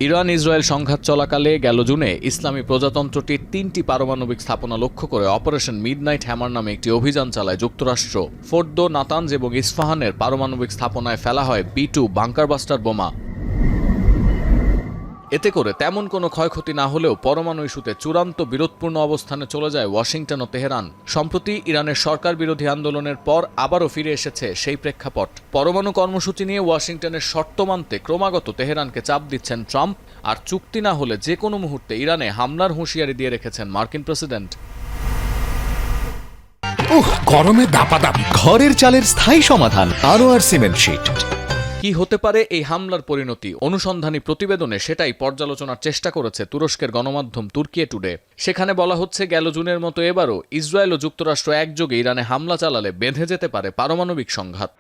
Iran Israel সংঘাত চলাকালে গেল জুনে ইসলামী প্রজাতন্ত্রটির ৩টি পারমাণবিক স্থাপনা লক্ষ্য করে অপারেশন মিডনাইট হ্যামার নামে একটি অভিযান চালায় যুক্তরাষ্ট্র। ফোর্দো, নাতানজ এবং ইস্পাহানের পারমাণবিক স্থাপনায় ফেলা হয় B2 বাংকারবাস্টার বোমা। এতে করে তেমন কোনো ক্ষয়ক্ষতি না হলেও পরমাণু ইস্যুতে চূড়ান্ত বিরোধপূর্ণ অবস্থানে চলে যায় ওয়াশিংটন ও তেহরান। সম্প্রতি ইরানের সরকার বিরোধী আন্দোলনের পর আবারও ফিরে এসেছে সেই প্রেক্ষাপট। পরমাণু কর্মসূচি নিয়ে ওয়াশিংটনের শর্ত মানতে ক্রমাগত তেহরানকে চাপ দিচ্ছেন ট্রাম্প, আর চুক্তি না হলে যে কোনো মুহূর্তে ইরানে হামলার হুঁশিয়ারি দিয়ে রেখেছেন মার্কিন প্রেসিডেন্ট। গরমে দাপাদাপি, ঘরের চালের স্থায়ী সমাধান আরোয়ার সিমেন্ট শীট। কি হতে পারে এই হামলার পরিণতি? অনুসন্ধানী প্রতিবেদনে সেটাই পর্যালোচনার চেষ্টা করেছে তুরস্কের গণমাধ্যম তুর্কিয়ে টুডে। সেখানে বলা হচ্ছে, গেল জুনের মতো এবারও ইসরায়েল ও যুক্তরাষ্ট্র একযোগে ইরানে হামলা চালালে বেঁধে যেতে পারে পারমাণবিক সংঘাত।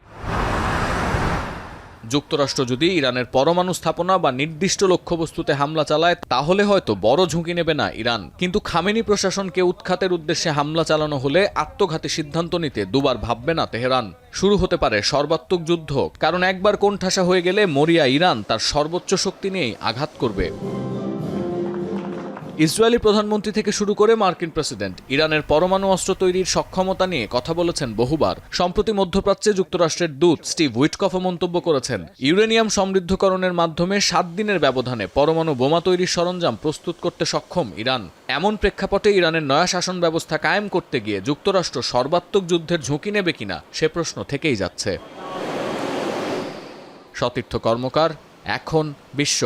যুক্তরাষ্ট্র যদি ইরানের পরমাণু স্থাপনা বা নির্দিষ্ট লক্ষ্যবস্তুতে হামলা চালায় তাহলে হয়তো বড় ঝুঁকি নেবে না ইরান, কিন্তু খামেনি প্রশাসনকে উৎখাতের উদ্দেশ্যে হামলা চালানো হলে আত্মঘাতী সিদ্ধান্ত নিতে দুবার ভাববে না তেহরান। শুরু হতে পারে সর্বাত্মক যুদ্ধ, কারণ একবার কোণঠাসা হয়ে গেলে মরিয়া ইরান তার সর্বোচ্চ শক্তি নিয়েই আঘাত করবে। ইসরায়েলি প্রধানমন্ত্রী থেকে শুরু করে মার্কিন প্রেসিডেন্ট ইরানের পরমাণু অস্ত্র তৈরির সক্ষমতা নিয়ে কথা বলেছেন বহুবার। সম্প্রতি মধ্যপ্রাচ্যে যুক্তরাষ্ট্রের দূত স্টিভ উইটকফও মন্তব্য করেছেন, ইউরেনিয়াম সমৃদ্ধকরণের মাধ্যমে 7 দিনের ব্যবধানে পরমাণু বোমা তৈরির সরঞ্জাম প্রস্তুত করতে সক্ষম ইরান। এমন প্রেক্ষাপটে ইরানের নয়া শাসন ব্যবস্থা কায়েম করতে গিয়ে যুক্তরাষ্ট্র সর্বাত্মক যুদ্ধের ঝুঁকি নেবে কিনা সে প্রশ্ন থেকেই যাচ্ছে। সতীর্থ কর্মকার, এখন বিশ্ব।